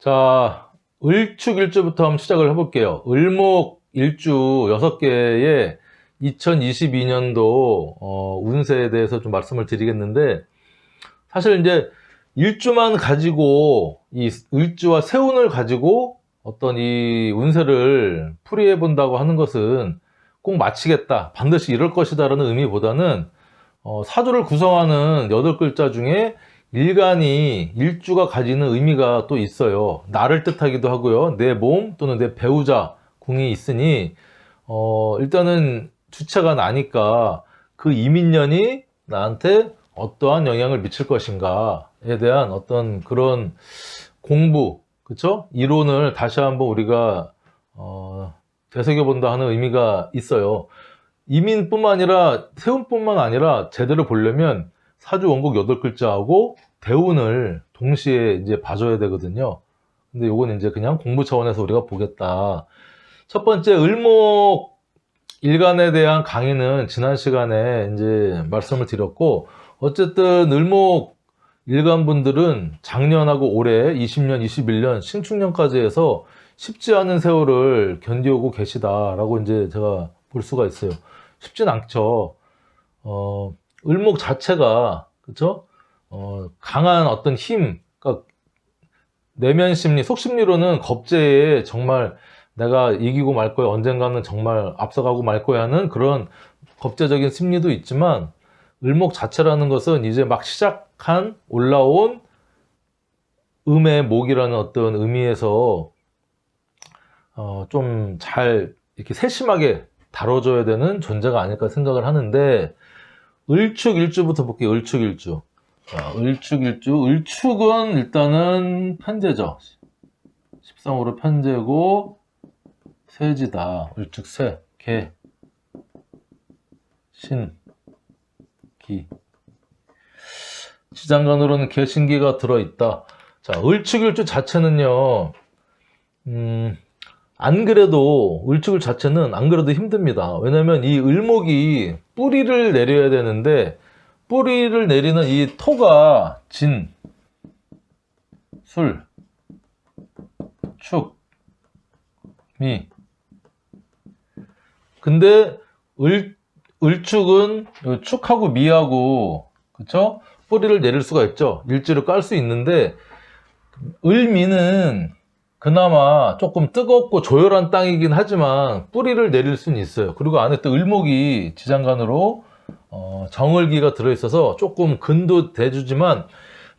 자, 을축일주부터 한번 시작을 해볼게요. 을목일주 6개의 2022년도 운세에 대해서 좀 말씀을 드리겠는데, 사실 이제 일주만 가지고 이 을주와 세운을 가지고 어떤 이 운세를 풀이해 본다고 하는 것은 꼭 마치겠다, 반드시 이럴 것이다 라는 의미보다는 사주를 구성하는 8글자 중에 일간이 일주가 가지는 의미가 또 있어요. 나를 뜻하기도 하고요, 내 몸 또는 내 배우자 궁이 있으니 일단은 주체가 나니까 그 이민년이 나한테 어떠한 영향을 미칠 것인가에 대한 어떤 그런 공부, 그쵸? 이론을 다시 한번 우리가 되새겨본다 하는 의미가 있어요. 이민뿐만 아니라 세운뿐만 아니라 제대로 보려면 사주 원곡 8글자하고 대운을 동시에 이제 봐줘야 되거든요. 근데 요건 이제 그냥 공부 차원에서 우리가 보겠다. 첫 번째, 을목 일간에 대한 강의는 지난 시간에 이제 말씀을 드렸고, 어쨌든 을목 일간 분들은 작년하고 올해 20년, 21년, 신축년까지 해서 쉽지 않은 세월을 견디오고 계시다라고 이제 제가 볼 수가 있어요. 쉽진 않죠. 을목 자체가, 그쵸? 강한 어떤 힘, 그러니까 내면 심리, 속심리로는 겁제에 정말 내가 이기고 말 거야, 언젠가는 정말 앞서가고 말 거야 하는 그런 겁제적인 심리도 있지만, 을목 자체라는 것은 이제 막 시작한 올라온 음의 목이라는 어떤 의미에서 좀 잘 이렇게 세심하게 다뤄줘야 되는 존재가 아닐까 생각을 하는데, 을축일주부터 볼게요. 을축일주. 을축일주. 을축은 일단은 편제죠. 13으로 편제고 세지다. 을축세, 개, 신, 기. 지장간으로는 개신기가 들어있다. 자, 을축일주 자체는요, 안 그래도 을축일 자체는 안 그래도 힘듭니다. 왜냐면 이 을목이 뿌리를 내려야 되는데, 뿌리를 내리는 이 토가 진, 술, 축, 미. 근데 을축은 축하고 미하고, 그쵸? 뿌리를 내릴 수가 있죠. 일지를 깔 수 있는데, 을미는 그나마 조금 뜨겁고 조열한 땅이긴 하지만 뿌리를 내릴 수는 있어요. 그리고 안에 또 을목이 지장간으로 정을기가 들어있어서 조금 근도 대주지만,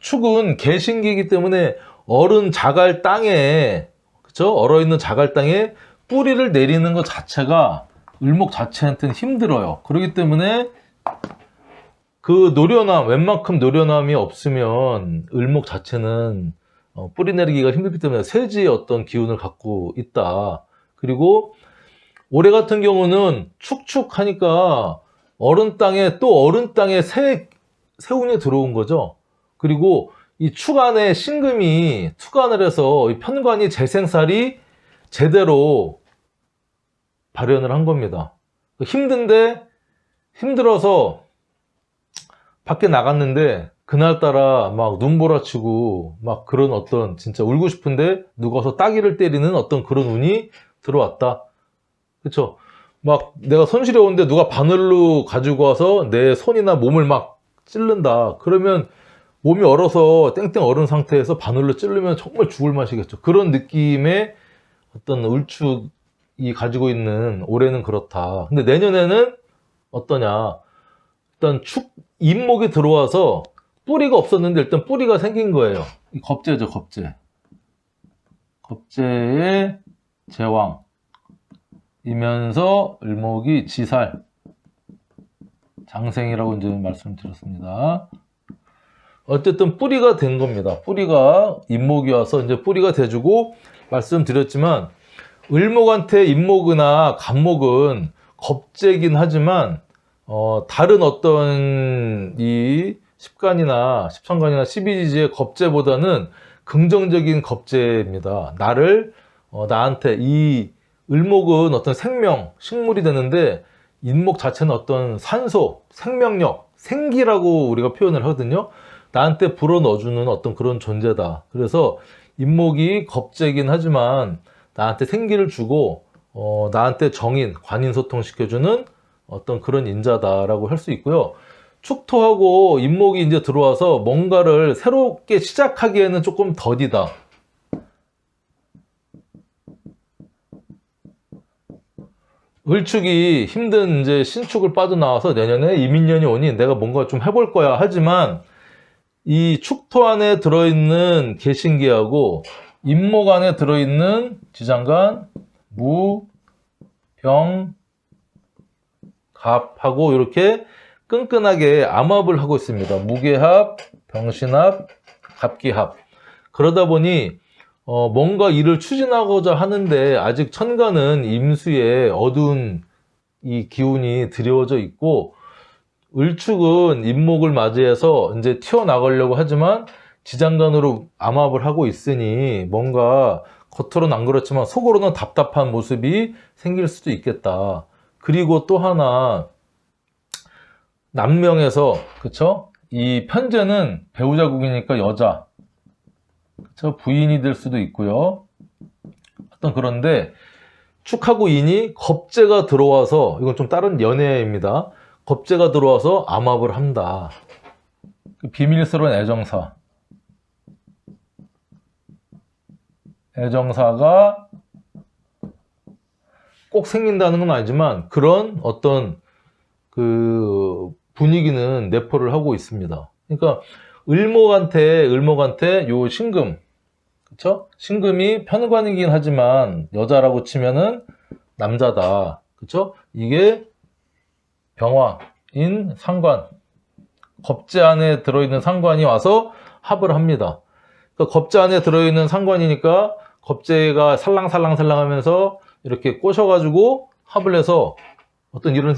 축은 개신기이기 때문에 얼은 자갈 땅에, 그쵸? 얼어있는 자갈 땅에 뿌리를 내리는 것 자체가 을목 자체한테는 힘들어요. 그렇기 때문에 그 노련함, 웬만큼 노련함이 없으면 을목 자체는 뿌리 내리기가 힘들기 때문에 세지의 어떤 기운을 갖고 있다. 그리고 올해 같은 경우는 축축하니까 얼은 땅에 또 얼은 땅에 세운이 들어온 거죠. 그리고 이 축 안에 신금이 투관을 해서 이 편관이 재생살이 제대로 발현을 한 겁니다. 힘든데, 힘들어서 밖에 나갔는데 그날따라 막 눈보라치고 막 그런 어떤, 진짜 울고 싶은데 누가서 따귀를 때리는 어떤 그런 운이 들어왔다. 그쵸? 막 내가 손시려운데 누가 바늘로 가지고 와서 내 손이나 몸을 막 찌른다. 그러면 몸이 얼어서 땡땡 얼은 상태에서 바늘로 찌르면 정말 죽을 맛이겠죠. 그런 느낌의 어떤 을축이 가지고 있는 올해는 그렇다. 근데 내년에는 어떠냐? 일단 임목이 들어와서 뿌리가 없었는데 일단 뿌리가 생긴 거예요. 이 겁재죠, 겁재. 겁재의 제왕이면서 을목이 지살, 장생이라고 이제 말씀드렸습니다. 어쨌든 뿌리가 된 겁니다. 뿌리가 임목이 와서 이제 뿌리가 돼주고, 말씀드렸지만 을목한테 임목이나 간목은 겁재긴 하지만 다른 어떤 이 십간이나 십상간이나 십이지지의 겁재보다는 긍정적인 겁재입니다. 나한테 이 을목은 어떤 생명, 식물이 되는데, 인목 자체는 어떤 산소, 생명력, 생기라고 우리가 표현을 하거든요. 나한테 불어넣어주는 어떤 그런 존재다. 그래서 인목이 겁재긴 하지만 나한테 생기를 주고 나한테 정인, 관인소통시켜주는 어떤 그런 인자다라고 할 수 있고요. 축토하고 인목이 이제 들어와서 뭔가를 새롭게 시작하기에는 조금 더디다. 을축이 힘든 이제 신축을 빠져나와서 내년에 이민년이 오니 내가 뭔가 좀 해볼 거야 하지만 이 축토 안에 들어있는 개신기하고 인목 안에 들어있는 지장간, 무, 병, 갑하고 이렇게 끈끈하게 암합을 하고 있습니다. 무게합, 병신합, 갑기합. 그러다 보니 뭔가 일을 추진하고자 하는데 아직 천간은 임수에 어두운 이 기운이 드리워져 있고 을축은 인목을 맞이해서 이제 튀어나가려고 하지만 지장간으로 암합을 하고 있으니 뭔가 겉으로는 안 그렇지만 속으로는 답답한 모습이 생길 수도 있겠다. 그리고 또 하나 남명에서 그쵸? 이 편제는 배우자국이니까 여자 그쵸? 부인이 될 수도 있고요. 어떤 그런데 축하고 인이 겁재가 들어와서 이건 좀 다른 연애입니다. 겁재가 들어와서 암합을 한다. 비밀스러운 애정사가 꼭 생긴다는 건 아니지만 그런 어떤 그 분위기는 내포를 하고 있습니다. 그러니까 을목한테 요 신금, 그쵸? 신금이 편관이긴 하지만 여자라고 치면은 남자다. 그쵸? 이게 병화인 상관, 겁재 안에 들어있는 상관이 와서 합을 합니다. 그러니까 겁재 안에 들어있는 상관이니까 겁재가 살랑살랑 하면서 이렇게 꼬셔가지고 합을 해서 어떤 이런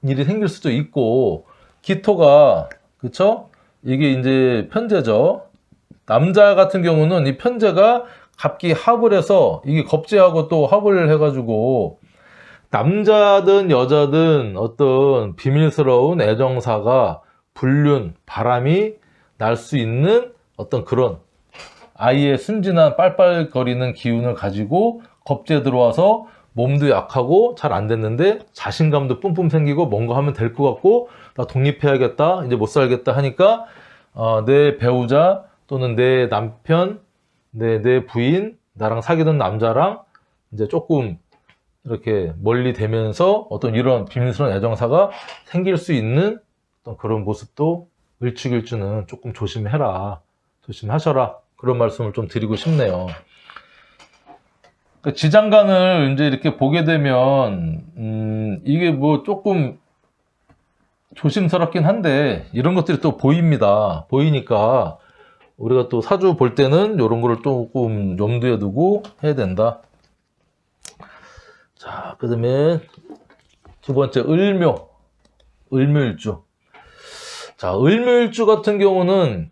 일이 생길 수도 있고, 기토가, 그쵸? 이게 이제 편제죠. 남자 같은 경우는 이 편제가 갑기 합을 해서 이게 겁재하고 또 합을 해가지고 남자든 여자든 어떤 비밀스러운 애정사가 불륜, 바람이 날 수 있는 어떤 그런 아이의 순진한 빨빨거리는 기운을 가지고 겁재 들어와서 몸도 약하고 잘 안 됐는데 자신감도 뿜뿜 생기고 뭔가 하면 될 것 같고 나 독립해야겠다 이제 못 살겠다 하니까 내 배우자 또는 내 남편, 내 부인, 나랑 사귀던 남자랑 이제 조금 이렇게 멀리 되면서 어떤 이런 비밀스러운 애정사가 생길 수 있는 어떤 그런 모습도 을축일주는 조금 조심해라, 조심하셔라 그런 말씀을 좀 드리고 싶네요. 그러니까 지장간을 이제 이렇게 보게 되면 이게 뭐 조금 조심스럽긴 한데 이런 것들이 또 보입니다. 보이니까 우리가 또 사주 볼 때는 이런 거를 조금 염두에 두고 해야 된다. 자, 그 다음에 두 번째 을묘일주. 자, 을묘일주 같은 경우는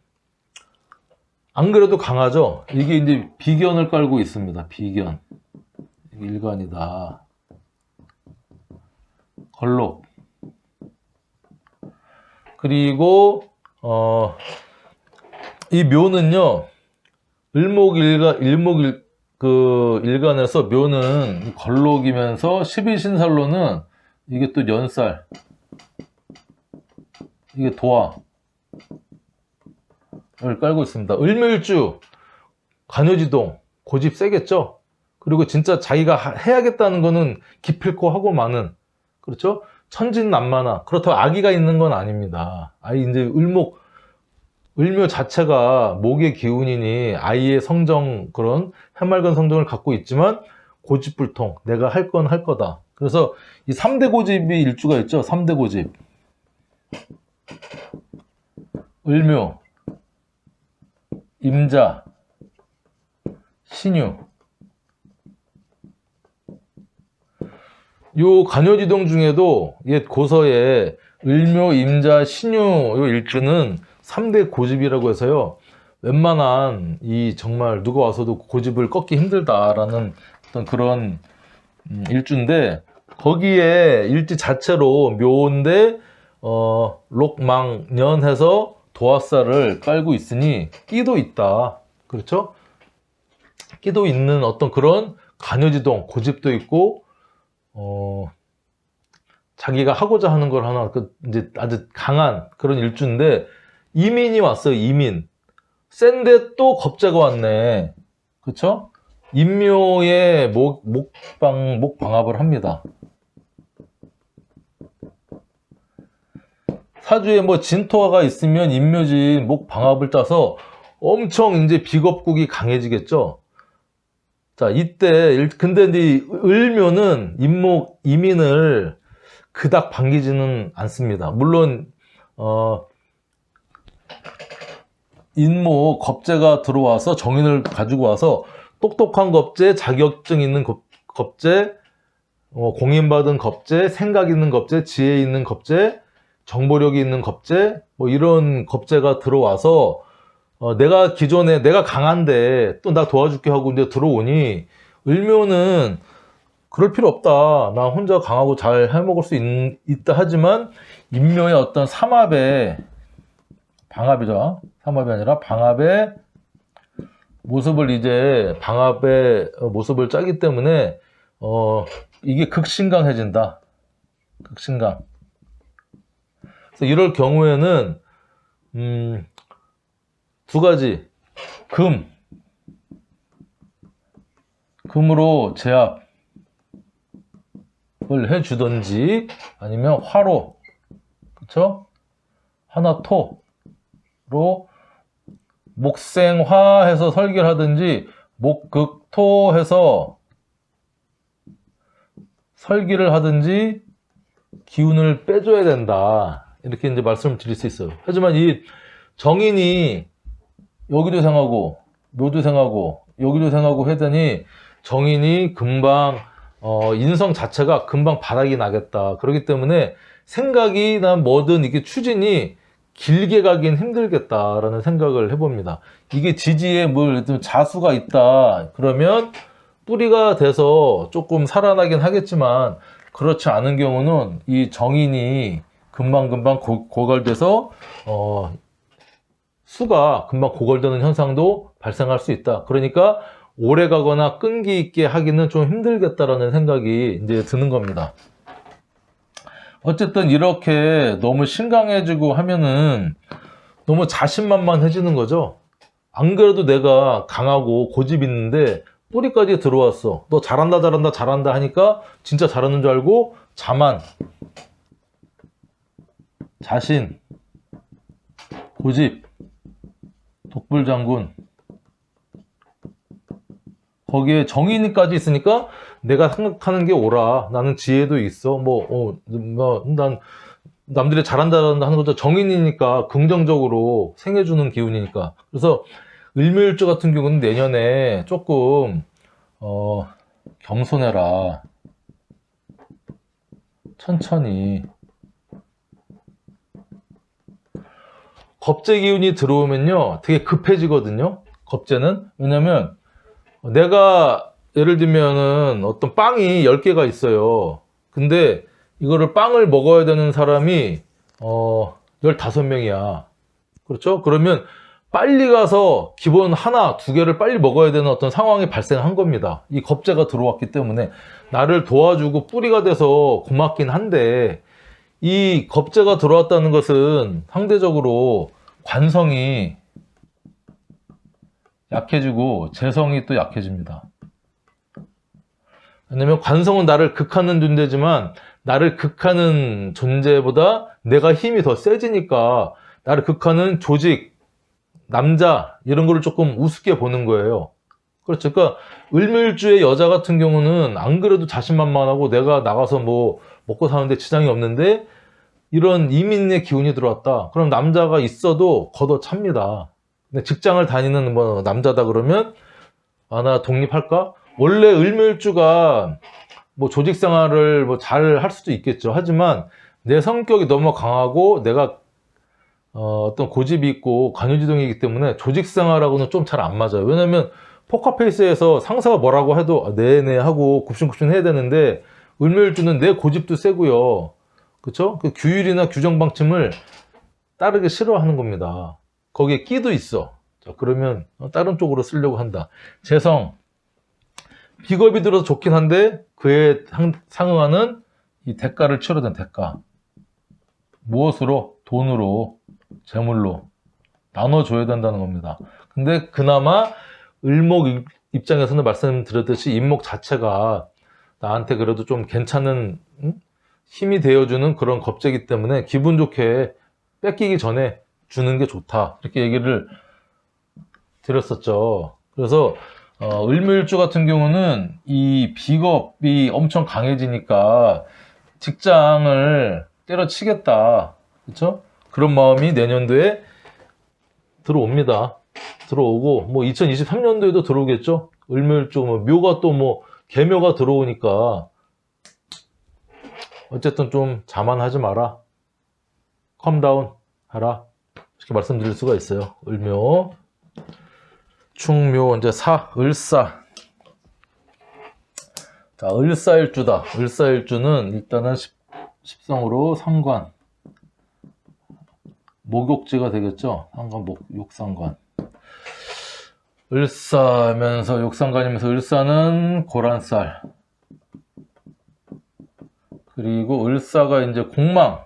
안 그래도 강하죠. 이게 이제 비견을 깔고 있습니다. 비견. 일간이다. 걸록. 그리고 이 묘는요. 일간에서 묘는 걸록이면서 12신살로는 이게 또 연살. 이게 도화를 깔고 있습니다. 을묘일주 간요지동 고집 세겠죠. 그리고 진짜 자기가 해야겠다는 거는 기필코 하고 마는, 그렇죠? 천진난만하. 그렇다고 악의가 있는 건 아닙니다. 이제 을묘 자체가 목의 기운이니 아이의 성정, 그런 해맑은 성정을 갖고 있지만 고집불통, 내가 할 건 할 거다. 그래서 이 3대 고집이 일주가 있죠. 3대 고집. 을묘, 임자, 신유. 요 간요지동 중에도 옛 고서에 을묘, 임자, 신유 요 일주는 3대 고집이라고 해서요. 웬만한 정말 누가 와서도 고집을 꺾기 힘들다라는 어떤 그런 일주인데, 거기에 일지 자체로 묘인데 록망년해서 도화살을 깔고 있으니 끼도 있다. 그렇죠? 끼도 있는 어떤 그런 관여지동, 고집도 있고, 자기가 하고자 하는 걸 하나, 이제 아주 강한 그런 일주인데, 이민이 왔어요, 이민. 센데 또 겁재가 왔네. 그쵸? 인묘의 목방합을 합니다. 사주에 뭐 진토가 있으면 인묘지 목방합을 따서 엄청 이제 비겁국이 강해지겠죠. 자, 이때, 근데 이제 을묘는 이민을 그닥 반기지는 않습니다. 물론, 인모 겁재가 들어와서 정인을 가지고 와서 똑똑한 겁재, 자격증 있는 겁재, 공인받은 겁재, 생각 있는 겁재, 지혜 있는 겁재, 정보력이 있는 겁재, 뭐 이런 겁재가 들어와서 내가 기존에 내가 강한데 또 나 도와줄게 하고 이제 들어오니 을묘는 그럴 필요 없다. 나 혼자 강하고 잘 해먹을 수 있다 하지만 인묘의 어떤 삼합의 방합이죠. 삼합이 아니라 방합의 모습을 이제 방합의 모습을 짜기 때문에 이게 극신강해진다. 극신강. 그래서 이럴 경우에는 두 가지 금으로 제압을 해주든지 아니면 화로 그쵸? 하나 토로 목생화 해서 설계를 하든지 목극토 해서 설계를 하든지 기운을 빼줘야 된다. 이렇게 이제 말씀을 드릴 수 있어요. 하지만 이 정인이 여기도 생하고 묘도 생하고 여기도 생하고 하더니 정인이 금방 인성 자체가 금방 바닥이 나겠다. 그렇기 때문에 생각이나 뭐든 이게 추진이 길게 가긴 힘들겠다라는 생각을 해봅니다. 이게 지지에 뭐 자수가 있다 그러면 뿌리가 돼서 조금 살아나긴 하겠지만 그렇지 않은 경우는 이 정인이 금방금방 고갈돼서 수가 금방 고갈되는 현상도 발생할 수 있다. 그러니까 오래 가거나 끈기 있게 하기는 좀 힘들겠다라는 생각이 이제 드는 겁니다. 어쨌든 이렇게 너무 신강해지고 하면은 너무 자신만만해지는 거죠. 안 그래도 내가 강하고 고집 있는데 뿌리까지 들어왔어. 너 잘한다 잘한다 잘한다 하니까 진짜 잘하는 줄 알고 자만, 자신, 고집, 독불장군 거기에 정인이까지 있으니까 내가 생각하는 게 옳아. 나는 지혜도 있어. 난 남들이 잘한다 하는 거죠. 정인이니까 긍정적으로 생해주는 기운이니까. 그래서 을묘일주 같은 경우는 내년에 조금 겸손해라. 천천히. 겁재 기운이 들어오면요 되게 급해지거든요. 겁재는. 왜냐면 내가 예를 들면은 어떤 빵이 10개가 있어요. 근데 이거를 빵을 먹어야 되는 사람이 15명이야. 그렇죠? 그러면 빨리 가서 기본 하나, 두 개를 빨리 먹어야 되는 어떤 상황이 발생한 겁니다. 이 겁재가 들어왔기 때문에 나를 도와주고 뿌리가 돼서 고맙긴 한데 이 겁재가 들어왔다는 것은 상대적으로 관성이 약해지고 재성이 또 약해집니다. 왜냐면 관성은 나를 극하는 존재지만 나를 극하는 존재보다 내가 힘이 더 세지니까 나를 극하는 조직, 남자 이런 거를 조금 우습게 보는 거예요. 그렇죠. 그러니까 을묘일주의 여자 같은 경우는 안 그래도 자신만만하고 내가 나가서 뭐 먹고 사는데 지장이 없는데 이런 이민의 기운이 들어왔다. 그럼 남자가 있어도 걷어찹니다. 근데 직장을 다니는 뭐 남자다 그러면 나 독립할까? 원래 을묘일주가 뭐 조직 생활을 뭐 잘 할 수도 있겠죠. 하지만 내 성격이 너무 강하고 내가 어떤 고집이 있고 관여지동이기 때문에 조직 생활하고는 좀 잘 안 맞아요. 왜냐면 포커페이스에서 상사가 뭐라고 해도 네네 하고 굽신굽신 해야 되는데 을묘일주는 내 고집도 세고요. 그쵸? 그 규율이나 규정 방침을 따르기 싫어하는 겁니다. 거기에 끼도 있어. 자, 그러면 다른 쪽으로 쓰려고 한다. 재성, 비겁이 들어서 좋긴 한데 그에 상응하는 이 대가를 치러야 되는 대가. 무엇으로? 돈으로, 재물로 나눠줘야 된다는 겁니다. 근데 그나마 을목 입장에서는 말씀드렸듯이 임목 자체가 나한테 그래도 좀 괜찮은 힘이 되어주는 그런 겁재이기 때문에 기분 좋게 뺏기기 전에 주는 게 좋다. 이렇게 얘기를 드렸었죠. 그래서 을묘일주 같은 경우는 이 비겁이 엄청 강해지니까 직장을 때려치겠다. 그렇죠? 그런 마음이 내년도에 들어옵니다. 들어오고 뭐 2023년도에도 들어오겠죠. 을묘일주 뭐 묘가 또 뭐 계묘가 들어오니까 어쨌든 좀 자만하지 마라. 컴다운 하라. 이렇게 말씀드릴 수가 있어요. 을묘, 충묘, 이제 을사. 자, 을사일주다. 을사일주는 일단은 십성으로 상관. 목욕지가 되겠죠. 상관, 욕상관. 을사면서 욕상관이면서 을사는 고란살. 그리고 을사가 이제 공망.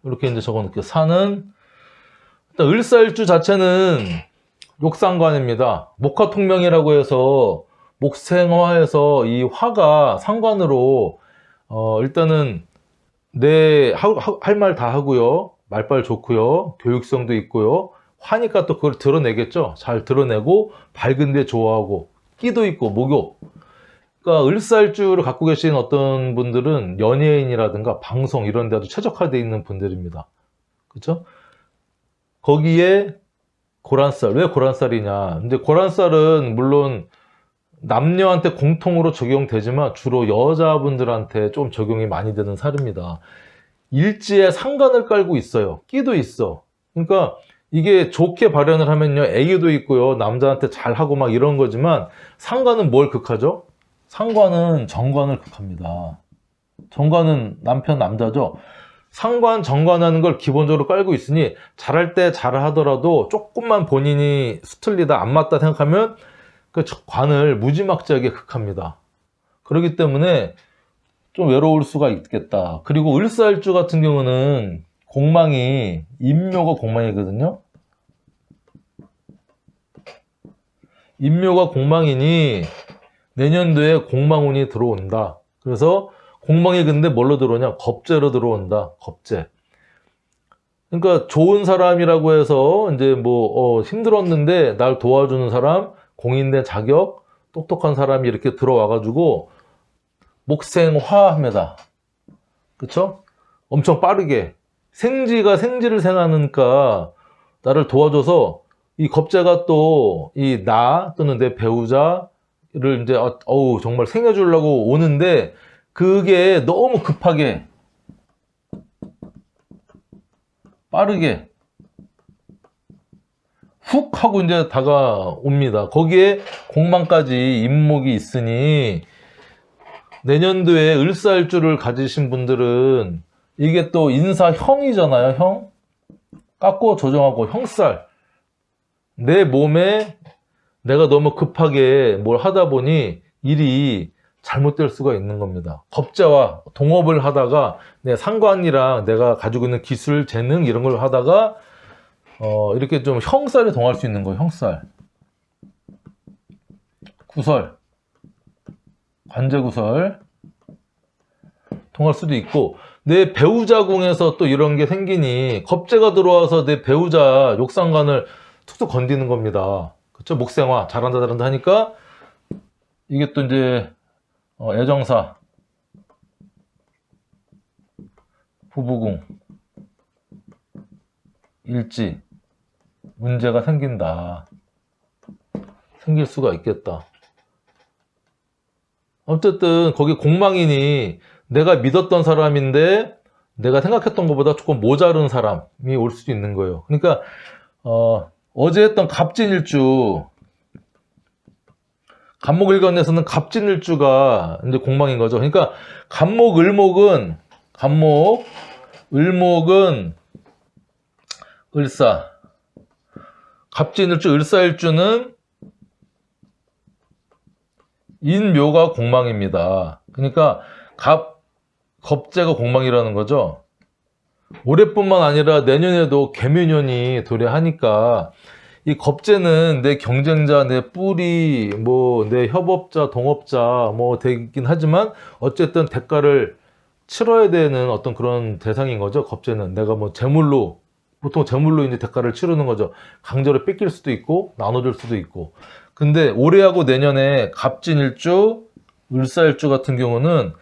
이렇게 이제 적어놓을게요. 사는, 일단 을사일주 자체는 욕상관입니다. 목화통명이라고 해서 목생화해서 이 화가 상관으로 일단은 내 할 말 다 하고요. 말빨 좋고요. 교육성도 있고요. 화니까 또 그걸 드러내겠죠. 잘 드러내고 밝은데 좋아하고 끼도 있고 목욕. 그러니까 을사일주를 갖고 계신 어떤 분들은 연예인이라든가 방송 이런 데도 최적화되어 있는 분들입니다. 그렇죠? 거기에 고란살. 왜 고란살이냐? 근데 고란살은 물론 남녀한테 공통으로 적용되지만 주로 여자분들한테 좀 적용이 많이 되는 살입니다. 일지에 상관을 깔고 있어요. 끼도 있어. 그러니까 이게 좋게 발현을 하면요, 애교도 있고요, 남자한테 잘하고 막 이런 거지만 상관은 뭘 극하죠? 상관은 정관을 극합니다. 정관은 남편 남자죠. 상관, 정관하는 걸 기본적으로 깔고 있으니 잘할 때 잘하더라도 조금만 본인이 수틀리다 안 맞다 생각하면 그 관을 무지막지하게 극합니다. 그렇기 때문에 좀 외로울 수가 있겠다. 그리고 을사일주 같은 경우는 공망이, 임묘가 공망이거든요. 임묘가 공망이니 내년도에 공망운이 들어온다. 그래서 공망이 근데 뭘로 들어오냐? 겁재로 들어온다. 겁재. 그러니까 좋은 사람이라고 해서 이제 뭐 힘들었는데 날 도와주는 사람, 공인된 자격, 똑똑한 사람이 이렇게 들어와가지고 목생화합니다. 그쵸? 엄청 빠르게 생지가 생지를 생하니까 나를 도와줘서 이 겁재가 또 이 나 또는 내 배우자를 이제 정말 생겨주려고 오는데 그게 너무 급하게 빠르게 훅 하고 이제 다가옵니다. 거기에 공망까지 임목이 있으니 내년도에 을사일주를 가지신 분들은 이게 또 인사형이잖아요. 형. 깎고 조정하고 형살. 내 몸에 내가 너무 급하게 뭘 하다 보니 일이 잘못될 수가 있는 겁니다. 겁재와 동업을 하다가 내 상관이랑 내가 가지고 있는 기술, 재능 이런 걸 하다가 이렇게 좀 형살에 동할 수 있는 거예요. 형살. 구설. 관제구설. 통할 수도 있고 내 배우자 궁에서 또 이런 게 생기니 겁재가 들어와서 내 배우자 욕상관을 툭툭 건드는 겁니다. 그쵸? 목생화 잘한다 하니까 이게 또 이제 애정사, 부부궁, 일지 문제가 생긴다. 생길 수가 있겠다. 어쨌든 거기 공망이니 내가 믿었던 사람인데 내가 생각했던 것보다 조금 모자른 사람이 올 수도 있는 거예요. 그러니까 어제 했던 갑진일주, 갑목일간에서는 갑진일주가 이제 공망인 거죠. 그러니까 을목은 을사. 갑진일주, 을사일주는 인묘가 공망입니다. 그러니까 겁재가 공망이라는 거죠. 올해뿐만 아니라 내년에도 개묘년이 도래하니까 이 겁재는 내 경쟁자, 내 뿌리, 뭐 내 협업자, 동업자 뭐 되긴 하지만 어쨌든 대가를 치러야 되는 어떤 그런 대상인 거죠. 겁재는 내가 뭐 재물로, 보통 재물로 이제 대가를 치르는 거죠. 강제로 뺏길 수도 있고 나눠줄 수도 있고. 근데 올해하고 내년에 갑진일주, 을사일주 같은 경우는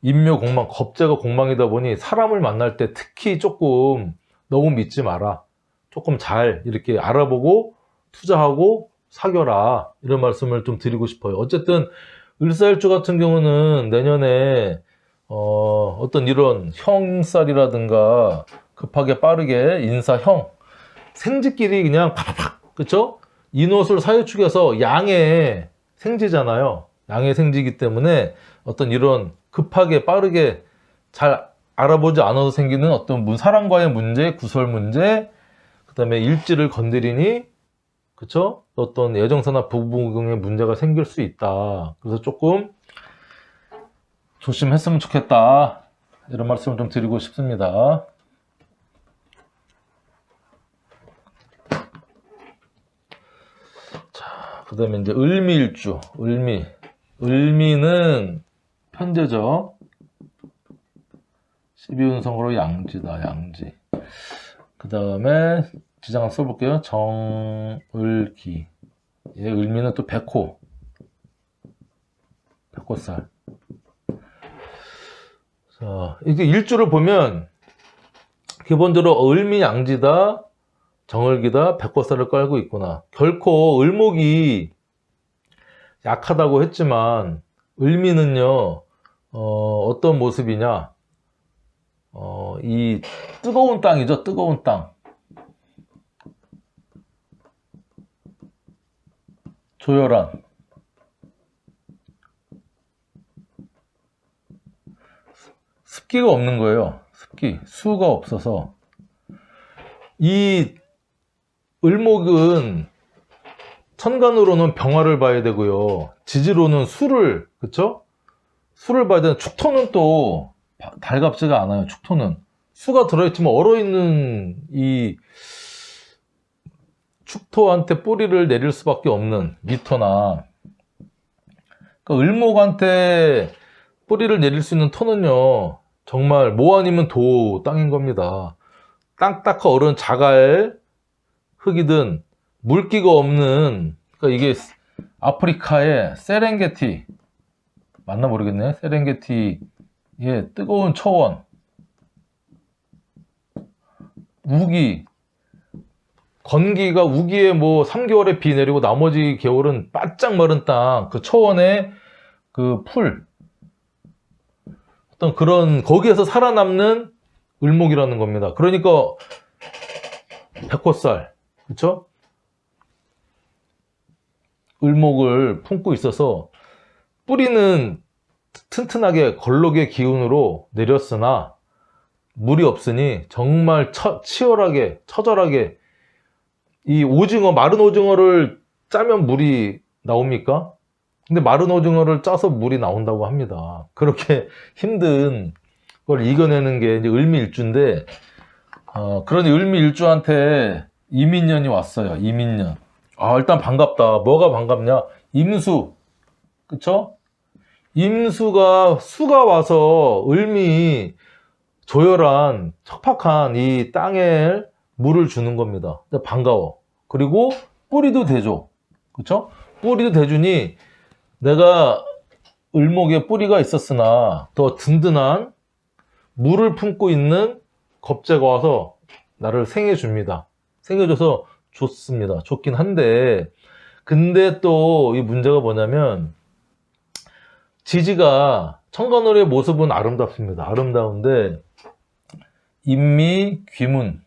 인묘 공망, 겁재가 공망이다 보니 사람을 만날 때 특히 조금 너무 믿지 마라. 조금 잘 이렇게 알아보고 투자하고 사겨라. 이런 말씀을 좀 드리고 싶어요. 어쨌든 을사일주 같은 경우는 내년에 어떤 이런 형살이라든가 급하게 빠르게 인사형, 생지끼리 그냥 팍팍팍, 그쵸? 인옷을 사유축해서 양의 생지잖아요. 양의 생지이기 때문에 어떤 이런 급하게 빠르게 잘 알아보지 않아도 생기는 어떤 사람과의 문제, 구설 문제, 그 다음에 일지를 건드리니, 그쵸? 어떤 애정사나 부부궁에 문제가 생길 수 있다. 그래서 조금 조심했으면 좋겠다. 이런 말씀을 좀 드리고 싶습니다. 자, 그 다음에 이제 을미일주. 을미는 편제죠. 12운성으로 양지다, 양지. 그 다음에 지장을 써볼게요. 정을기. 예, 을미는 또 백호살. 자, 이게 일주를 보면 기본적으로 을미 양지다, 정을기다, 백호살을 깔고 있구나. 결코 을목이 약하다고 했지만 을미는요, 어떤 모습이냐, 이 뜨거운 땅이죠. 뜨거운 땅. 조열한. 습기가 없는 거예요. 수가 없어서. 이 을목은 천간으로는 병화를 봐야 되고요. 지지로는 수를, 그쵸? 수를 봐야 되는, 축토는 또 달갑지가 않아요. 축토는 수가 들어있지만 얼어있는 이 축토한테 뿌리를 내릴 수밖에 없는 미토나, 그러니까 을목한테 뿌리를 내릴 수 있는 토는요, 정말 뭐 아니면 도 땅인 겁니다. 땅딱 얼은 자갈 흙이든 물기가 없는, 그러니까 이게 아프리카의 세렝게티 맞나 모르겠네. 세렝게티의 뜨거운 초원, 우기, 건기가 우기에 뭐 3개월에 비 내리고 나머지 겨울은 바짝 마른 땅, 그 초원에 그 풀, 어떤 그런 거기에서 살아남는 을목이라는 겁니다. 그러니까 백호살, 그쵸? 을목을 품고 있어서 뿌리는 튼튼하게 걸록의 기운으로 내렸으나 물이 없으니 정말 치열하게, 처절하게, 이 오징어, 마른 오징어를 짜면 물이 나옵니까? 근데 마른 오징어를 짜서 물이 나온다고 합니다. 그렇게 힘든 걸 이겨내는 게 이제 을미일주인데, 그러니 을미일주한테 이민년이 왔어요. 이민년. 일단 반갑다. 뭐가 반갑냐? 임수. 그쵸? 수가 와서 을미 조열한 척박한 이 땅에 물을 주는 겁니다. 반가워. 그리고 뿌리도 대줘. 그쵸? 뿌리도 대주니 내가 을목에 뿌리가 있었으나 더 든든한 물을 품고 있는 겁재가 와서 나를 생해줍니다. 생해줘서 좋습니다. 좋긴 한데, 근데 또 이 문제가 뭐냐면, 지지가 천간월의 모습은 아름답습니다. 아름다운데 인미 귀문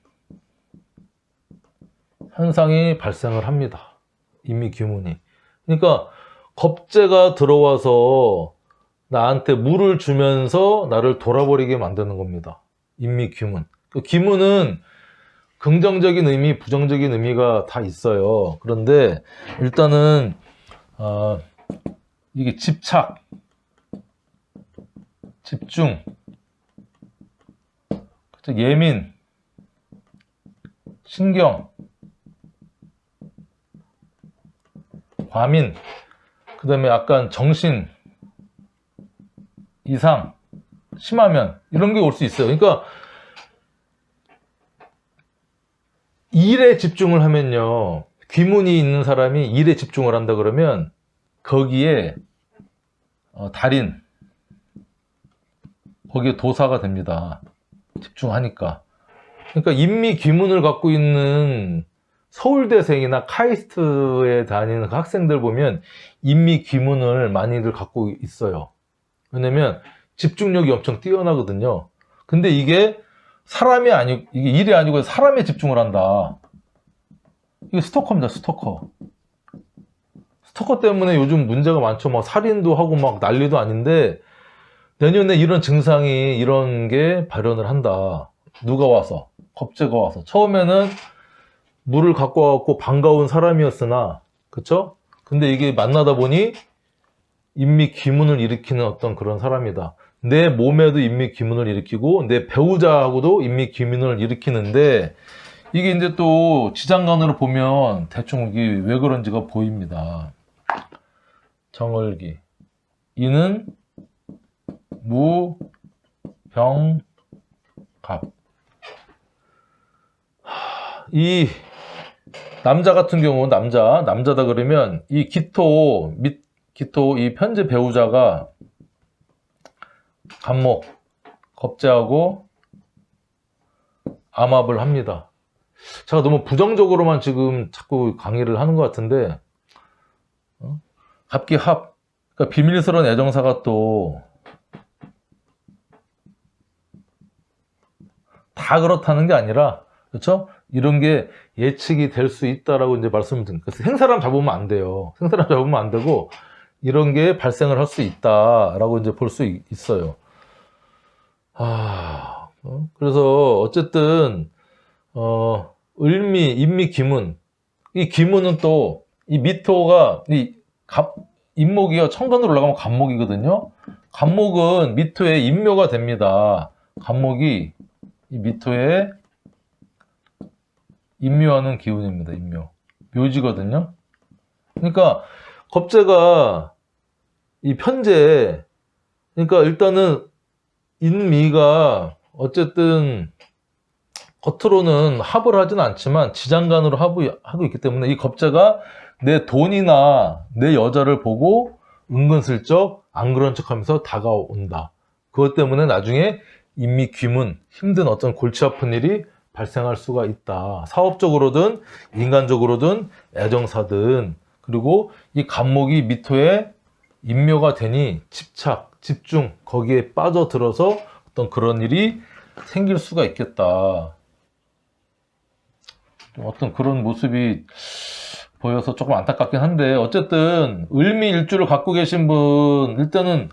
현상이 발생을 합니다. 인미 귀문이. 그러니까 겁재가 들어와서 나한테 물을 주면서 나를 돌아버리게 만드는 겁니다. 인미 귀문. 그 귀문은 긍정적인 의미, 부정적인 의미가 다 있어요. 그런데 일단은 이게 집착, 집중, 예민, 신경, 과민, 그 다음에 약간 정신 이상, 심하면 이런 게 올 수 있어요. 그러니까 일에 집중을 하면요, 귀문이 있는 사람이 일에 집중을 한다 그러면 거기에 달인, 거기에 도사가 됩니다. 집중하니까. 그러니까 인미귀문을 갖고 있는 서울대생이나 카이스트에 다니는 그 학생들 보면 인미귀문을 많이들 갖고 있어요. 왜냐면 집중력이 엄청 뛰어나거든요. 근데 이게 사람이 아니고, 이게 일이 아니고 사람에 집중을 한다. 이게 스토커입니다, 스토커. 스토커 때문에 요즘 문제가 많죠. 막 살인도 하고 막 난리도 아닌데, 내년에 이런 증상이, 이런 게 발현을 한다. 누가 와서, 겁재가 와서. 처음에는 물을 갖고 와갖고 반가운 사람이었으나, 그쵸? 근데 이게 만나다 보니 인미귀문을 일으키는 어떤 그런 사람이다. 내 몸에도 인미귀문을 일으키고 내 배우자하고도 인미귀문을 일으키는데, 이게 이제 또 지장간으로 보면 대충 이게 왜 그런지가 보입니다. 정을기. 이는 무, 병, 갑. 이 남자 같은 경우, 남자다 그러면 이 기토 이 편재 배우자가 간목, 겁재하고 암합을 합니다. 제가 너무 부정적으로만 지금 자꾸 강의를 하는 것 같은데, 갑기합, 그러니까 비밀스러운 애정사가 또 다 그렇다는 게 아니라, 그렇죠? 이런 게 예측이 될 수 있다라고 이제 말씀을 드립니다. 그래서 생사람 잡으면 안 돼요. 생사람 잡으면 안 되고, 이런 게 발생을 할 수 있다라고 이제 볼 수 있어요. 그래서 어쨌든 을미, 인미, 기문. 이 기문은 또 이 미토가 인목이요, 천간으로 올라가면 간목이거든요. 간목은 미토의 인묘가 됩니다. 간목이 이 미토의 인묘하는 기운입니다. 인묘. 묘지거든요. 그러니까 겁재가 이 편재, 그러니까 일단은 인미가 어쨌든 겉으로는 합을 하진 않지만 지장간으로 하고 있기 때문에 이 겁재가 내 돈이나 내 여자를 보고 은근슬쩍 안 그런 척하면서 다가온다. 그것 때문에 나중에 인미귀문, 힘든 어떤 골치 아픈 일이 발생할 수가 있다. 사업적으로든 인간적으로든 애정사든. 그리고 이 간목이 미토에 인묘가 되니 집착, 집중, 거기에 빠져들어서 어떤 그런 일이 생길 수가 있겠다. 어떤 그런 모습이 보여서 조금 안타깝긴 한데, 어쨌든 을미일주를 갖고 계신 분, 일단은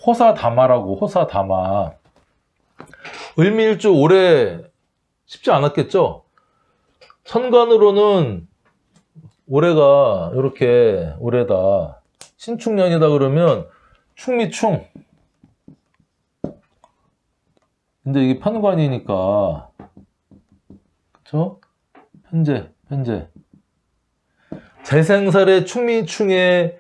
호사다마라고, 호사다마. 을미일주 올해 쉽지 않았겠죠? 천간으로는 올해가 이렇게 올해다. 신축년이다 그러면 충미충. 근데 이게 편관이니까, 그쵸? 편재. 재생살의 충미충의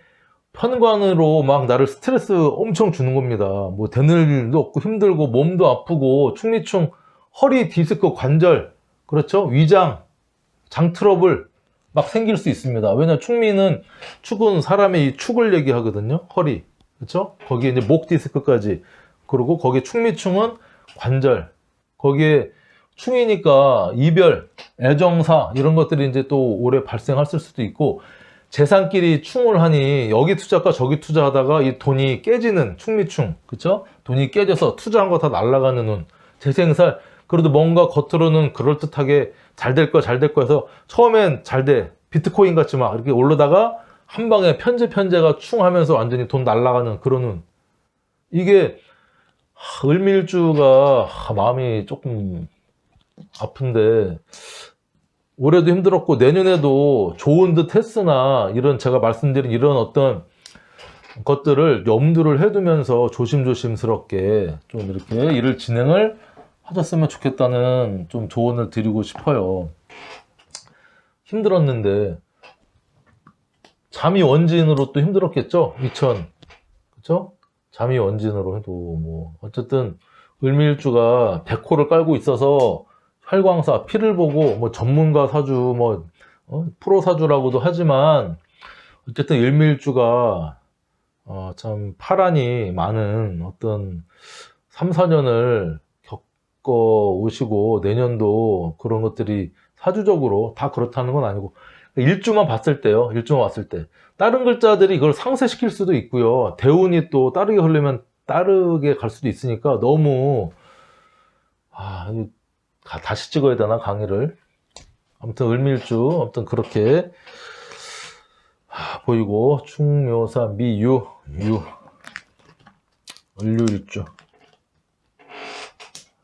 편관으로 막 나를 스트레스 엄청 주는 겁니다. 뭐 되는 일도 없고 힘들고 몸도 아프고, 충미충, 허리, 디스크, 관절, 그렇죠? 위장, 장 트러블 막 생길 수 있습니다. 왜냐면 축은 사람의 이 축을 얘기하거든요. 허리, 그렇죠? 거기에 이제 목 디스크까지. 그리고 거기에 충미충은 관절. 거기에 충이니까 이별, 애정사 이런 것들이 이제 또 올해 발생할 수도 있고, 재산끼리 충을 하니 여기 투자과 저기 투자하다가 이 돈이 깨지는 충미충, 그쵸? 돈이 깨져서 투자한 거 다 날아가는 운. 재생살, 그래도 뭔가 겉으로는 그럴듯하게 잘 될 거야 해서 처음엔 잘 돼. 비트코인 같이 막 이렇게 오르다가 한 방에 편제가 충하면서 완전히 돈 날아가는 그런 운. 이게 을미일주가 마음이 조금 아픈데 올해도 힘들었고 내년에도 좋은 듯 했으나 이런 제가 말씀드린 이런 어떤 것들을 염두를 해두면서 조심조심스럽게 좀 이렇게 일을 진행을 하셨으면 좋겠다는 좀 조언을 드리고 싶어요. 힘들었는데 잠이 원진으로 또 힘들었겠죠? 그쵸? 잠이 원진으로 해도 뭐 어쨌든 을미일주가 백호를 깔고 있어서 활광사 피를 보고 뭐 전문가 사주 뭐 프로 사주라고도 하지만 어쨌든 을미일주가 참 파란이 많은 어떤 3, 4년을 겪어 오시고 내년도 그런 것들이 사주적으로 다 그렇다는 건 아니고 일주만 봤을 때요. 일주만 봤을 때 다른 글자들이 이걸 상쇄시킬 수도 있고요. 대운이 또 다르게 흐르면 다르게 갈 수도 있으니까 너무 다시 찍어야 되나 강의를. 아무튼 을미일주 아무튼 그렇게 보이고 충묘사 미유 을류일주.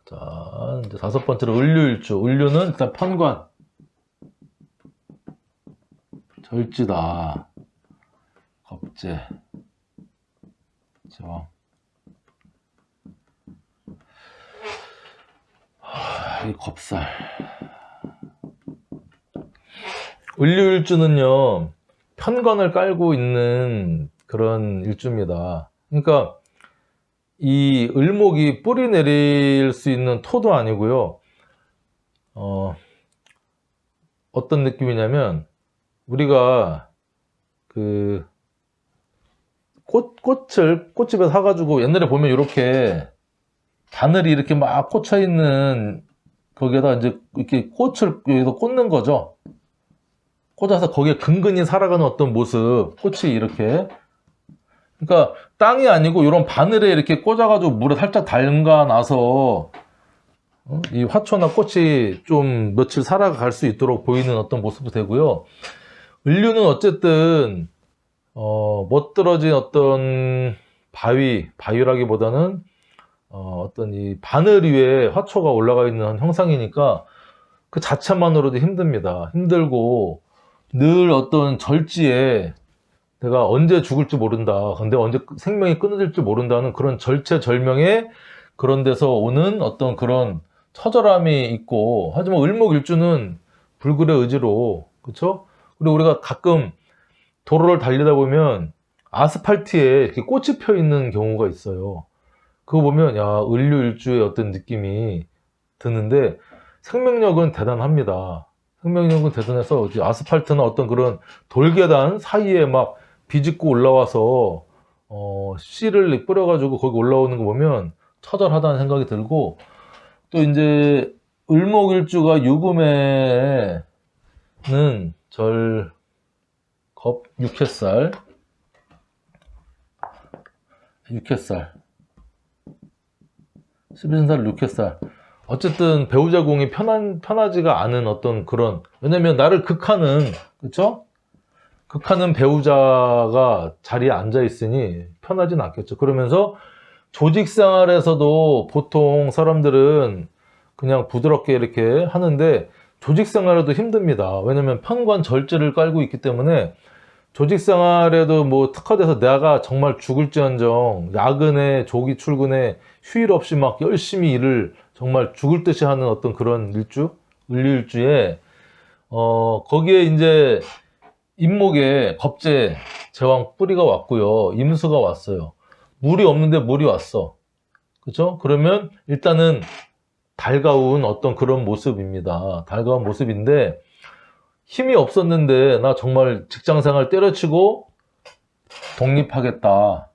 자 이제 다섯 번째로 을류일주. 을류는 일단 편관 절지다. 겁재 그죠. 이 겁살. 을류일주는요 편관을 깔고 있는 그런 일주입니다. 그러니까 이 을목이 뿌리 내릴 수 있는 토도 아니고요. 어떤 느낌이냐면 우리가 그 꽃집에 사가지고 옛날에 보면 이렇게 바늘이 이렇게 막 꽂혀 있는 거기에다 이제 이렇게 꽃을 여기서 꽂는 거죠. 꽂아서 거기에 근근히 살아가는 어떤 모습, 꽃이 이렇게. 그러니까 땅이 아니고 이런 바늘에 이렇게 꽂아가지고 물에 살짝 담가 놔서 이 화초나 꽃이 좀 며칠 살아갈 수 있도록 보이는 어떤 모습도 되고요. 을류는 어쨌든 멋들어진 어떤 바위라기보다는 어떤 이 바늘 위에 화초가 올라가 있는 형상이니까 그 자체만으로도 힘듭니다. 힘들고 늘 어떤 절지에 내가 언제 죽을지 모른다. 근데 언제 생명이 끊어질지 모른다는 그런 절체절명의 그런 데서 오는 어떤 그런 처절함이 있고, 하지만 을목일주는 불굴의 의지로, 그쵸? 그리고 우리가 가끔 도로를 달리다 보면 아스팔트에 이렇게 꽃이 펴 있는 경우가 있어요. 그거 보면 야 을류일주의 어떤 느낌이 드는데 생명력은 대단합니다. 생명력은 대단해서 이제 아스팔트나 어떤 그런 돌계단 사이에 막 비집고 올라와서 씨를 뿌려가지고 거기 올라오는 거 보면 처절하다는 생각이 들고, 또 이제 을목일주가 유금에는 절겁 육해살 11신살 6회살. 어쨌든 배우자 공이 편하지가 않은 어떤 그런, 왜냐면 나를 극하는, 그쵸? 극하는 배우자가 자리에 앉아 있으니 편하진 않겠죠. 그러면서 조직 생활에서도 보통 사람들은 그냥 부드럽게 이렇게 하는데 조직 생활에도 힘듭니다. 왜냐면 편관 절제를 깔고 있기 때문에 조직 생활에도 뭐 특화돼서 내가 정말 죽을지언정 야근에 조기 출근에 휴일 없이 막 열심히 일을 정말 죽을 듯이 하는 어떤 그런 일주, 을류일주에 거기에 이제 임목에 겁재 제왕 뿌리가 왔고요, 임수가 왔어요. 물이 없는데 물이 왔어, 그렇죠? 그러면 일단은 달가운 어떤 그런 모습입니다. 달가운 모습인데 힘이 없었는데 나 정말 직장생활 때려치고 독립하겠다,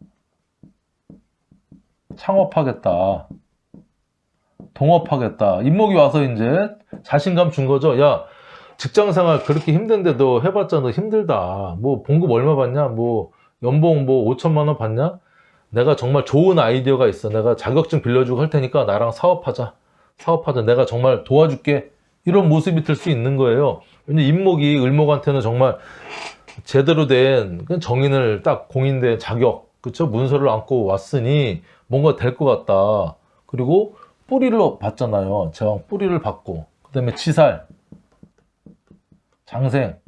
창업하겠다, 동업하겠다. 임목이 와서 이제 자신감 준 거죠. 야, 직장생활 그렇게 힘든데 너 해봤자 너 힘들다. 뭐 봉급 얼마 받냐? 뭐 연봉 뭐 5천만 원 받냐? 내가 정말 좋은 아이디어가 있어. 내가 자격증 빌려주고 할 테니까 나랑 사업하자. 내가 정말 도와줄게. 이런 모습이 들 수 있는 거예요. 왜냐면 임목이 을목한테는 정말 제대로 된 정인을 딱 공인된 자격, 그쵸? 문서를 안고 왔으니 뭔가 될 것 같다. 그리고 뿌리를 받잖아요. 제왕 뿌리를 받고 다음에 지살, 장생,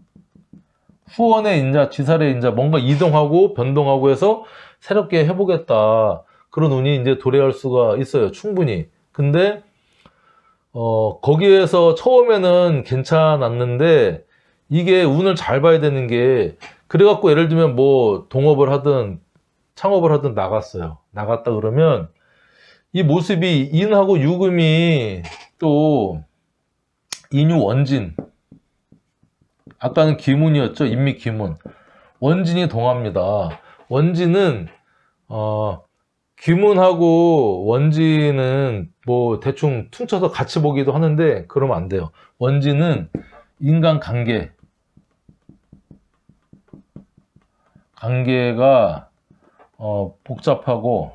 후원의 인자, 지살의 인자, 뭔가 이동하고 변동하고 해서 새롭게 해보겠다. 그런 운이 이제 도래할 수가 있어요. 충분히. 근데, 거기에서 처음에는 괜찮았는데, 이게 운을 잘 봐야 되는 게, 그래갖고 예를 들면 뭐, 동업을 하든, 창업을 하든 나갔어요. 나갔다 그러면, 이 모습이 인하고 유금이 또, 인유 원진, 아까는 기문이었죠. 인미 기문. 원진이 동합니다. 원진은 기문하고 원진은 뭐 대충 퉁쳐서 같이 보기도 하는데 그러면 안 돼요. 원진은 인간 관계가 복잡하고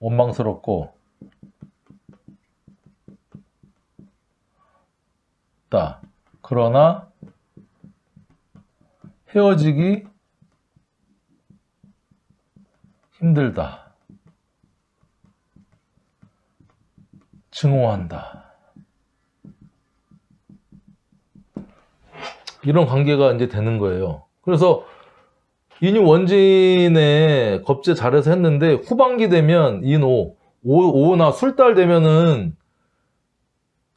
원망스럽고 그러나 헤어지기 힘들다. 증오한다. 이런 관계가 이제 되는 거예요. 그래서 인유 원진의 겁제 잘해서 했는데 후반기 되면 인오, 오나 술달 되면은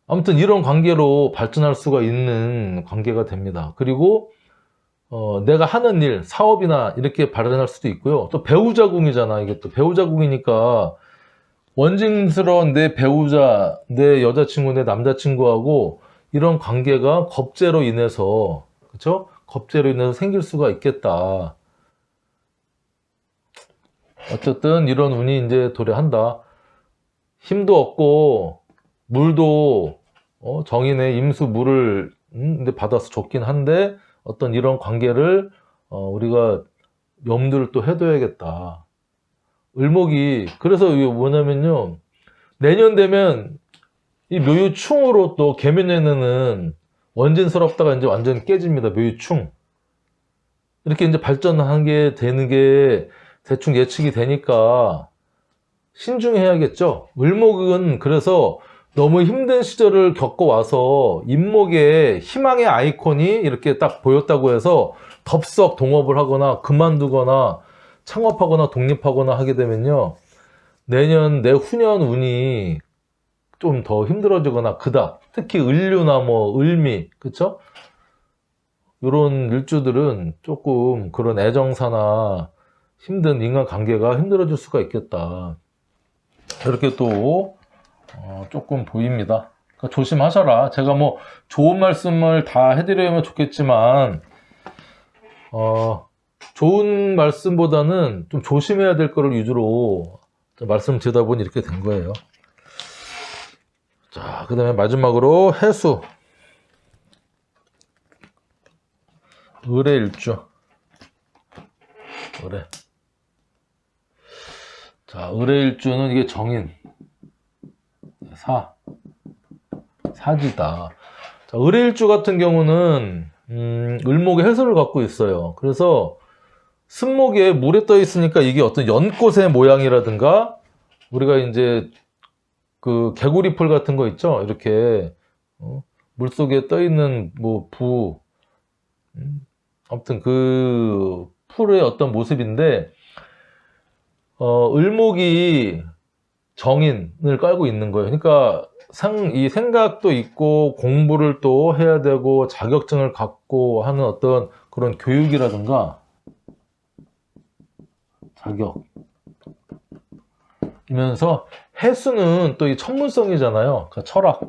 아무튼 이런 관계로 발전할 수가 있는 관계가 됩니다. 그리고 내가 하는 일, 사업이나 이렇게 발전할 수도 있고요. 또 배우자궁이잖아. 이게 또 배우자궁이니까 원진스러운 내 배우자, 내 여자친구, 내 남자친구하고 이런 관계가 겁제로 인해서, 그쵸? 겁제로 인해서 생길 수가 있겠다. 어쨌든 이런 운이 이제 도래한다. 힘도 없고 물도 정인의 임수 물을 근데 받아서 좋긴 한데 어떤 이런 관계를 우리가 염두를 또 해둬야겠다. 을목이 그래서 이게 뭐냐면요. 내년 되면 이 묘유충으로 또 개묘년에는 원진스럽다가 이제 완전 깨집니다. 묘유충. 이렇게 이제 발전한 게 되는 게 대충 예측이 되니까 신중해야겠죠. 을목은 그래서 너무 힘든 시절을 겪어와서 인목에 희망의 아이콘이 이렇게 딱 보였다고 해서 덥석 동업을 하거나 그만두거나 창업하거나 독립하거나 하게 되면요. 내년, 내후년 운이 좀 더 힘들어지거나 그닥. 특히 을류나 뭐 을미, 그쵸? 요런 일주들은 조금 그런 애정사나 힘든 인간관계가 힘들어질 수가 있겠다. 이렇게 또 조금 보입니다. 그러니까 조심하셔라. 제가 뭐 좋은 말씀을 다 해드리면 좋겠지만 좋은 말씀보다는 좀 조심해야 될 거를 위주로 말씀드리다 보니 이렇게 된 거예요. 자, 그 다음에 마지막으로 해수. 을의 일주. 을의. 자, 을의 일주는 이게 정인. 사지다. 자, 을의 일주 같은 경우는 을목의 해수를 갖고 있어요. 그래서 승목에 물에 떠 있으니까 이게 어떤 연꽃의 모양이라든가 우리가 이제 그 개구리풀 같은 거 있죠. 이렇게 물속에 떠 있는 뭐 아무튼 그 풀의 어떤 모습인데 을목이 정인을 깔고 있는 거예요. 그러니까 이 생각도 있고 공부를 또 해야 되고 자격증을 갖고 하는 어떤 그런 교육이라든가 자격이면서 해수는 또 이 천문성이잖아요. 그러니까 철학,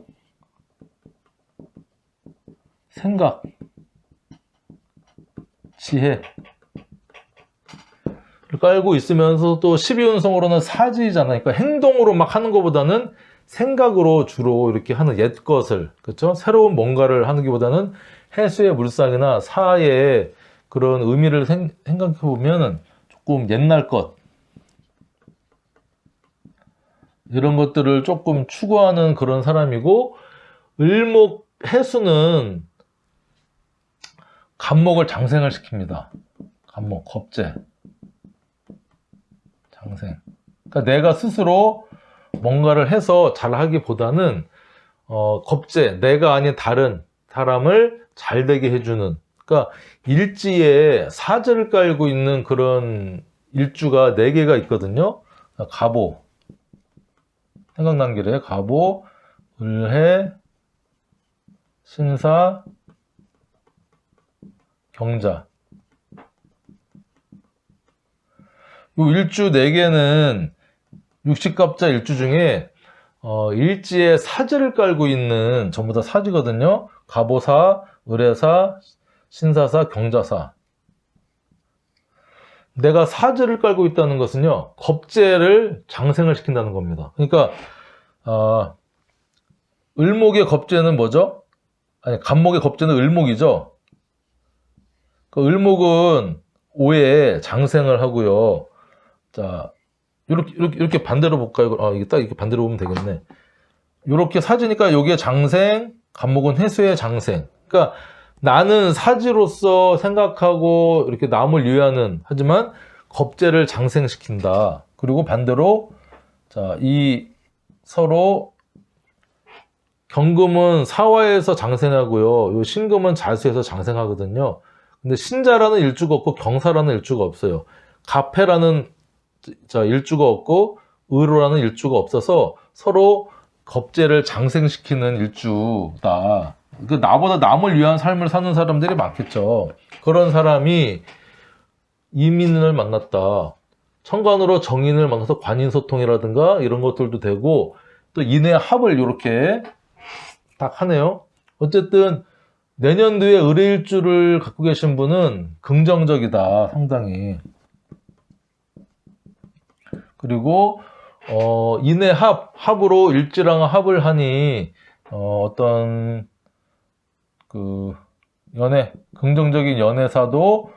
생각, 지혜를 깔고 있으면서 또 12운성으로는 사지잖아요. 그러니까 행동으로 막 하는 것보다는 생각으로 주로 이렇게 하는 옛 것을, 그렇죠? 새로운 뭔가를 하는 것보다는 해수의 물상이나 사의 그런 의미를 생각해 보면 조금 옛날 것 이런 것들을 조금 추구하는 그런 사람이고, 을목 해수는 간목을 장생을 시킵니다. 간목, 겁재, 장생. 그러니까 내가 스스로 뭔가를 해서 잘하기보다는 겁제, 내가 아닌 다른 사람을 잘 되게 해주는, 그러니까 일지에 사제를 깔고 있는 그런 일주가 4개가 있거든요. 갑오, 생각난 길에 갑오, 을해, 신사, 경자. 이 일주 4개는 육식갑자 일주 중에 일지에 사제를 깔고 있는 전부 다 사지거든요. 갑오사, 을해사, 신사사, 경자사. 내가 사제를 깔고 있다는 것은요, 겁재를 장생을 시킨다는 겁니다. 그러니까 을목의 겁재는 뭐죠? 아니, 갑목의 겁재는 을목이죠. 그 을목은 오에 장생을 하고요. 자, 이렇게 반대로 볼까요? 이게 딱 이렇게 반대로 보면 되겠네. 이렇게 사지니까 여기에 장생, 갑목은 해수의 장생. 그러니까 나는 사지로서 생각하고 이렇게 남을 유해하는, 하지만 겁재를 장생시킨다. 그리고 반대로, 자, 이 서로 경금은 사화에서 장생하고요. 요 신금은 자수에서 장생하거든요. 근데 신자라는 일주가 없고 경사라는 일주가 없어요. 갑해라는 일주가 없고 의로라는 일주가 없어서 서로 겁재를 장생시키는 일주다. 나보다 남을 위한 삶을 사는 사람들이 많겠죠. 그런 사람이 이민을 만났다. 천간으로 정인을 만나서 관인소통이라든가 이런 것들도 되고, 또 인의 합을 이렇게 딱 하네요. 어쨌든 내년도에 을의일주를 갖고 계신 분은 긍정적이다, 상당히. 그리고 인의 합으로 일지랑 합을 하니 어떤 그 긍정적인 연애사도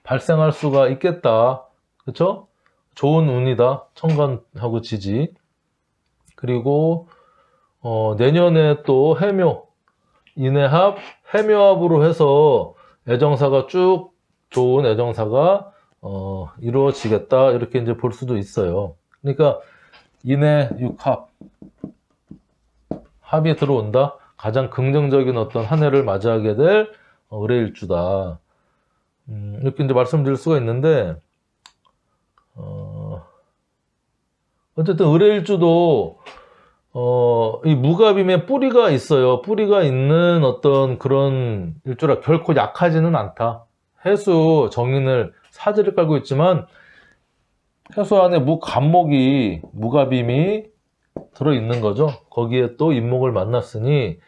발생할 수가 있겠다. 그렇죠? 좋은 운이다. 천간하고 지지. 그리고 내년에 또 해묘, 인해합, 해묘합으로 해서 애정사가 쭉 좋은 애정사가 이루어지겠다. 이렇게 이제 볼 수도 있어요. 그러니까 인해 육합, 합이 들어온다. 가장 긍정적인 어떤 한 해를 맞이하게 될 을의일주다. 이렇게 이제 말씀드릴 수가 있는데, 어쨌든 을의일주도 이 무갑임에 뿌리가 있어요. 뿌리가 있는 어떤 그런 일주라 결코 약하지는 않다. 해수 정인을 사지를 깔고 있지만 해수 안에 무갑임이 들어있는 거죠. 거기에 또 인목을 만났으니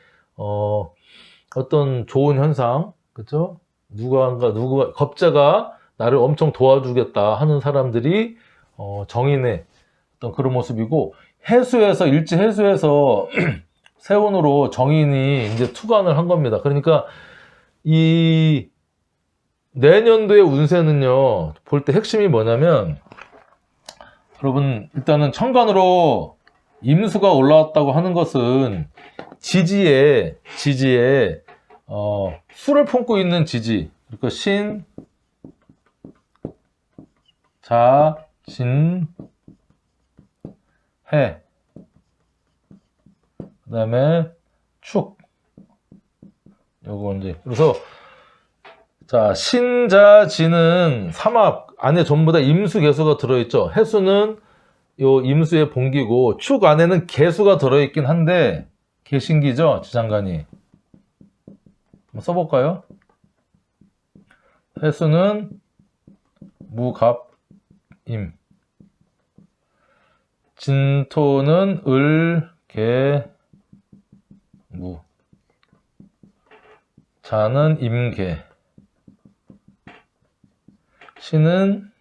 어떤 좋은 현상, 그죠? 누가 겁재가 나를 엄청 도와주겠다 하는 사람들이 정인의 어떤 그런 모습이고, 일지 해수에서 세운으로 정인이 이제 투관을 한 겁니다. 그러니까 이 내년도의 운세는요, 볼 때 핵심이 뭐냐면, 여러분, 일단은 천간으로 임수가 올라왔다고 하는 것은 지지에 수를 품고 있는 지지, 그러니까 신, 자, 진, 해, 그 다음에 축, 요거 이제, 그래서 자, 신자지는 삼합 안에 전부 다 임수 개수가 들어있죠. 해수는 요 임수의 본기고, 축 안에는 개수가 들어있긴 한데, 개신기죠, 지장간이. 한번 써볼까요? 해수는 무갑임, 진토는 을, 개, 무, 자는 임개, 신은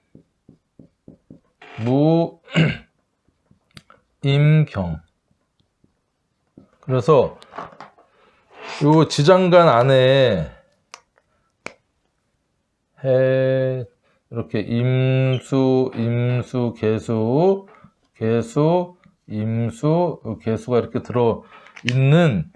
무, 임경. 그래서 요 지장간 안에 이렇게 임수, 개수, 임수, 개수가 이렇게 들어있는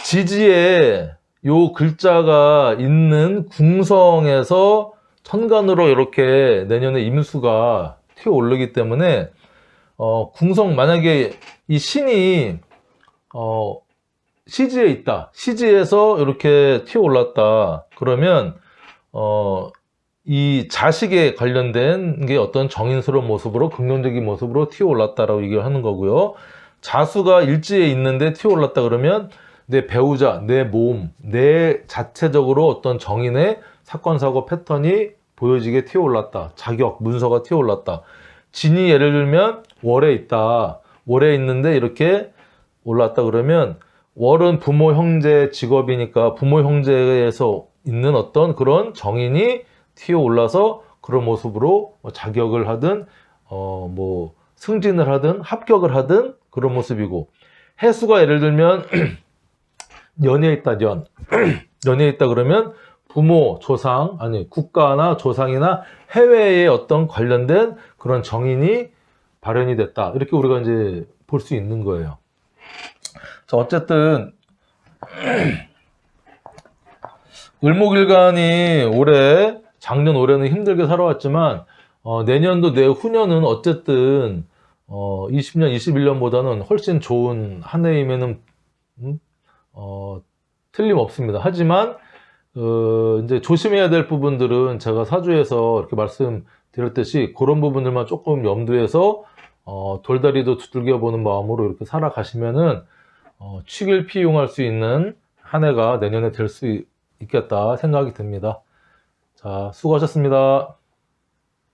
지지에 요 글자가 있는 궁성에서 천간으로 이렇게 내년에 임수가 튀어 오르기 때문에 궁성, 만약에 이 신이, 시지에 있다. 시지에서 이렇게 튀어 올랐다. 그러면, 이 자식에 관련된 게 어떤 정인스러운 모습으로, 긍정적인 모습으로 튀어 올랐다라고 얘기를 하는 거고요. 자수가 일지에 있는데 튀어 올랐다 그러면 내 배우자, 내 몸, 내 자체적으로 어떤 정인의 사건, 사고 패턴이 보여지게 튀어 올랐다. 자격, 문서가 튀어 올랐다. 진이 예를 들면 월에 있다. 월에 있는데 이렇게 올랐다 그러면 월은 부모, 형제, 직업이니까 부모, 형제에서 있는 어떤 그런 정인이 튀어 올라서 그런 모습으로 자격을 하든, 뭐, 승진을 하든, 합격을 하든 그런 모습이고, 해수가 예를 들면, 연에 있다, 연. 연에 있다 그러면 부모, 조상, 아니, 국가나 조상이나 해외에 어떤 관련된 그런 정인이 발현이 됐다. 이렇게 우리가 이제 볼 수 있는 거예요. 자, 어쨌든, 을목일간이 작년 올해는 힘들게 살아왔지만, 내년도 내후년은 어쨌든, 20년, 21년보다는 훨씬 좋은 한 해임에는, 틀림없습니다. 하지만, 이제 조심해야 될 부분들은 제가 사주에서 이렇게 말씀드렸듯이 그런 부분들만 조금 염두해서, 돌다리도 두들겨 보는 마음으로 이렇게 살아가시면은, 취길피용할 수 있는 한 해가 내년에 될 수 있겠다 생각이 듭니다. 자, 수고하셨습니다.